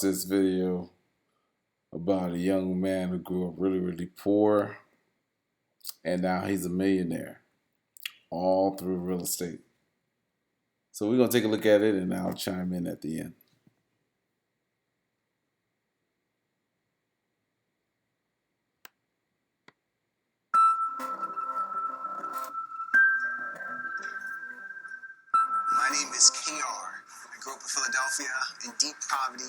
This video about a young man who grew up really, really poor, and now he's a millionaire, all through real estate. So we're gonna take a look at it, and I'll chime in at the end. My name is KR. I grew up in Philadelphia in deep poverty,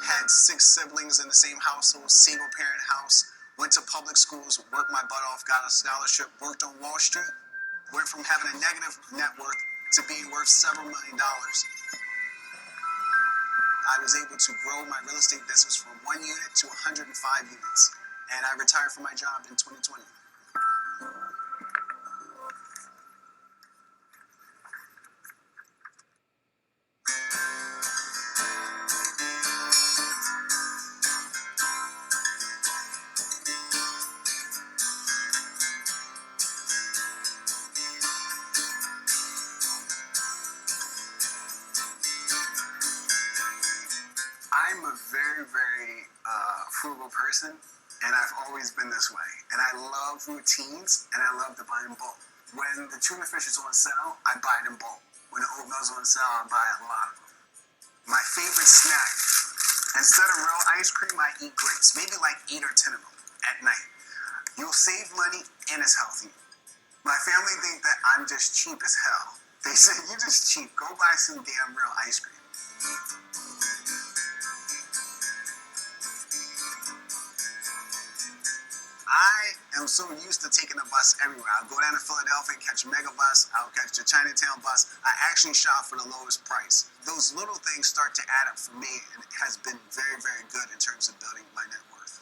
had 6 siblings in the same household, single parent house, went to public schools, worked my butt off, got a scholarship, worked on Wall Street, went from having a negative net worth to being worth several $1,000,000. I was able to grow my real estate business from 1 unit to 105 units, and I retired from my job in 2020. I'm a very, very frugal person, and I've always been this way. And I love routines, and I love to buy in bulk. When the tuna fish is on sale, I buy it in bulk. When the oatmeal's on sale, I buy a lot of them. My favorite snack, instead of real ice cream, I eat grapes. Maybe like 8 or 10 of them at night. You'll save money, and it's healthy. My family think that I'm just cheap as hell. They say, you're just cheap. Go buy some damn real ice cream. I am so used to taking the bus everywhere. I'll go down to Philadelphia and catch a mega bus. I'll catch the Chinatown bus. I actually shop for the lowest price. Those little things start to add up for me, and it has been very, very good in terms of building my net worth.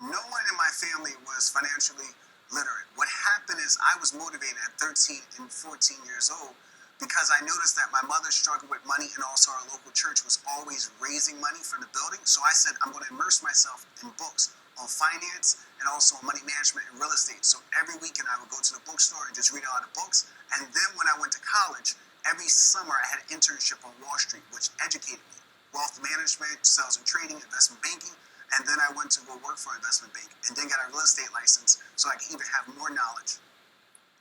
No one in my family was financially literate. What happened is I was motivated at 13 and 14 years old because I noticed that my mother struggled with money, and also our local church was always raising money for the building. So I said, I'm going to immerse myself in books on finance and also on money management and real estate. So every weekend I would go to the bookstore and just read a lot of books. And then when I went to college, every summer I had an internship on Wall Street, which educated me. Wealth management, sales and trading, investment banking. And then I went to go work for an investment bank and then got a real estate license so I could even have more knowledge.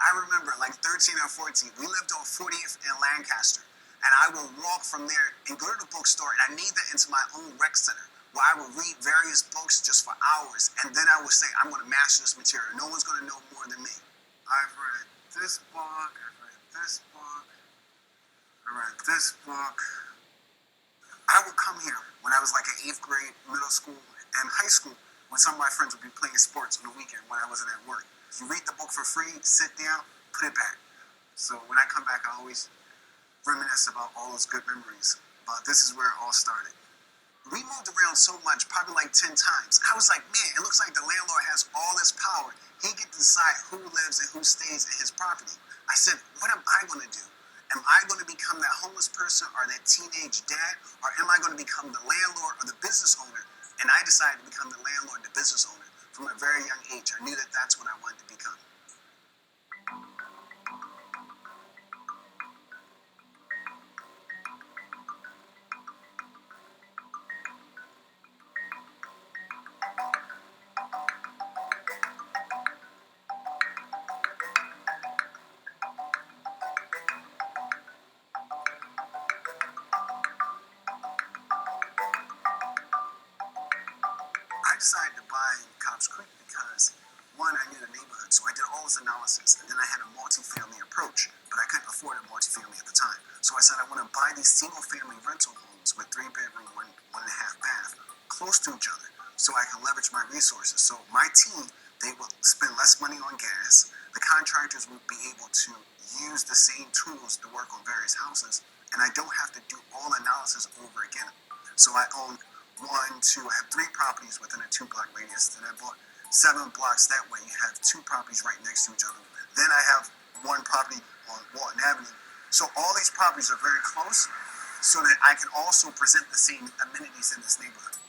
I remember like 13 or 14, we lived on 40th in Lancaster, and I would walk from there and go to the bookstore, and I made that into my own rec center where I would read various books just for hours, and then I would say, I'm going to master this material. No one's going to know more than me. I've read this book, I've read this book, I read this book. I would come here when I was like in 8th grade, middle school, and high school when some of my friends would be playing sports on the weekend when I wasn't at work. You read the book for free, sit down, put it back. So when I come back, I always reminisce about all those good memories. But this is where it all started. We moved around so much, probably like 10 times. I was like, man, it looks like the landlord has all this power. He can decide who lives and who stays in his property. I said, what am I going to do? Am I going to become that homeless person or that teenage dad? Or am I going to become the landlord or the business owner? And I decided to become the landlord, the business owner. From a very young age, I knew that that's what I wanted to become. I decided to buy Cobb's Creek because, one, I knew the neighborhood, so I did all this analysis, and then I had a multifamily approach, but I couldn't afford a multifamily at the time. So I said I want to buy these single-family rental homes with 3-bedroom, 1.5 bath, close to each other, so I can leverage my resources. So my team, they will spend less money on gas. The contractors will be able to use the same tools to work on various houses, and I don't have to do all the analysis over again. So I own I have 3 properties within a 2-block radius. Then I bought 7 blocks that way. You have 2 properties right next to each other. Then I have 1 property on Walton Avenue. So all these properties are very close so that I can also present the same amenities in this neighborhood.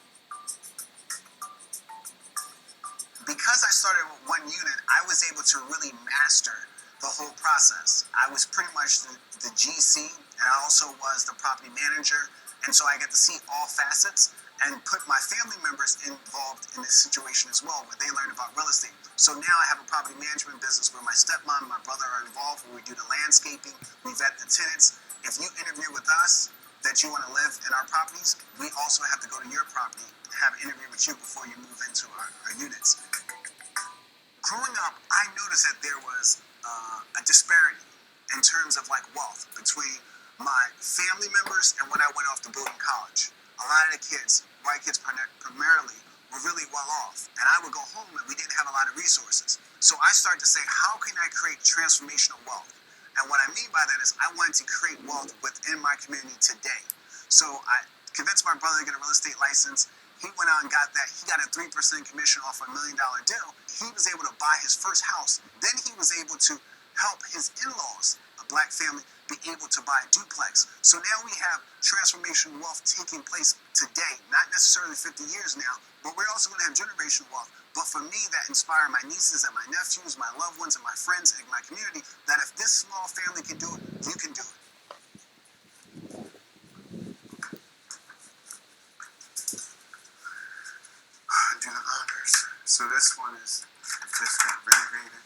Because I started with 1 unit, I was able to really master the whole process. I was pretty much the GC and I also was the property manager. And so I get to see all facets and put my family members involved in this situation as well, where they learn about real estate. So now I have a property management business where my stepmom and my brother are involved, where we do the landscaping, we vet the tenants. If you interview with us that you want to live in our properties, we also have to go to your property and have an interview with you before you move into our units. Growing up, I noticed that there was a disparity in terms of like wealth between my family members and when I went off to Bowdoin College. A lot of the kids, white kids primarily, were really well off. And I would go home and we didn't have a lot of resources. So I started to say, how can I create transformational wealth? And what I mean by that is I wanted to create wealth within my community today. So I convinced my brother to get a real estate license. He went out and got that. He got a 3% commission off a $1 million deal. He was able to buy his first house. Then he was able to help his in-laws, a black family, be able to buy a duplex. So now we have transformational wealth taking place today, not necessarily 50 years now, but we're also going to have generational wealth. But for me, that inspired my nieces and my nephews, my loved ones and my friends and my community, that if this small family can do it, you can do it. Do the honors. So this one is just got renovated.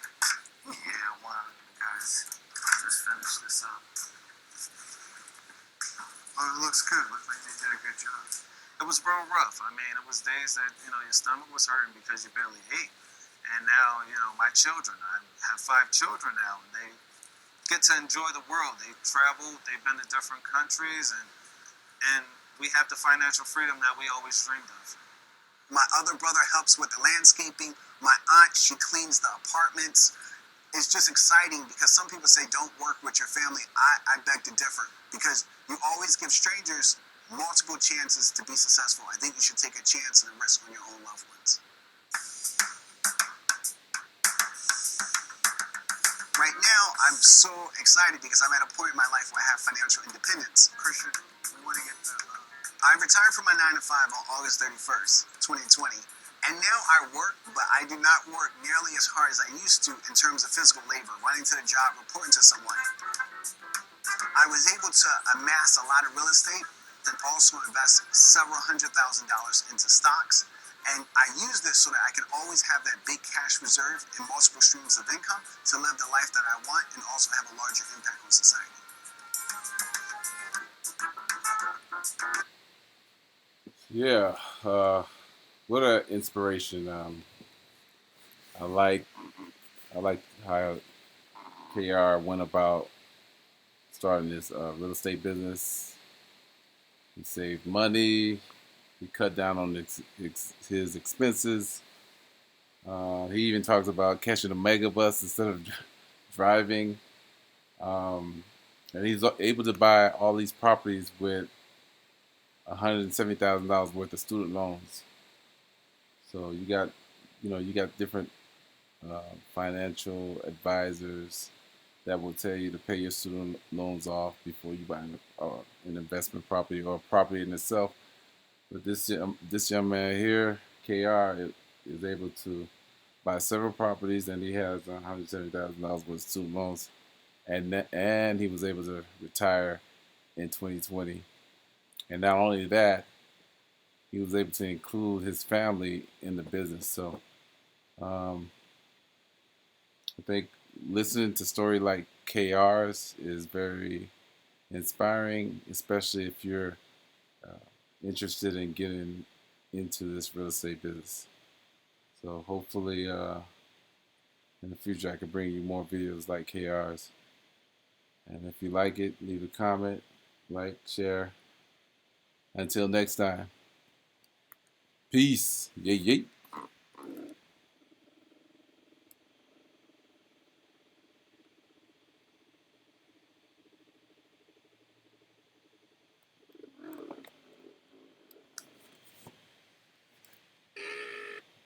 Yeah, wow, guys. Just finish this up. Oh, it looks good. Looks like they did a good job. It was real rough. I mean, it was days that, your stomach was hurting because you barely ate. And now, my children, I have 5 children now, and they get to enjoy the world. They've traveled, they've been to different countries, and we have the financial freedom that we always dreamed of. My other brother helps with the landscaping. My aunt, she cleans the apartments. It's just exciting because some people say don't work with your family. I beg to differ because you always give strangers multiple chances to be successful. I think you should take a chance and a risk on your own loved ones. Right now, I'm so excited because I'm at a point in my life where I have financial independence. Christian, you want to get the... I retired from my 9 to 5 on August 31st, 2020. And now I work, but I do not work nearly as hard as I used to in terms of physical labor, running to the job, reporting to someone. I was able to amass a lot of real estate and also invest several $100,000 into stocks. And I use this so that I can always have that big cash reserve and multiple streams of income to live the life that I want and also have a larger impact on society. Yeah, what an inspiration. I like I like how KR went about starting this real estate business. He saved money. He cut down on his expenses. He even talks about catching a megabus instead of driving. And he's able to buy all these properties with $170,000 worth of student loans. So you got different financial advisors that will tell you to pay your student loans off before you buy an investment property or a property in itself. But this young man here, KR, is able to buy several properties, and he has $170,000 worth of student loans, and he was able to retire in 2020. And not only that, he was able to include his family in the business. So I think listening to story like KR's is very inspiring, especially if you're uh, interested in getting into this real estate business. So hopefully in the future I can bring you more videos like KR's. And if you like it, leave a comment, like, share. Until next time, peace. Yay, yay.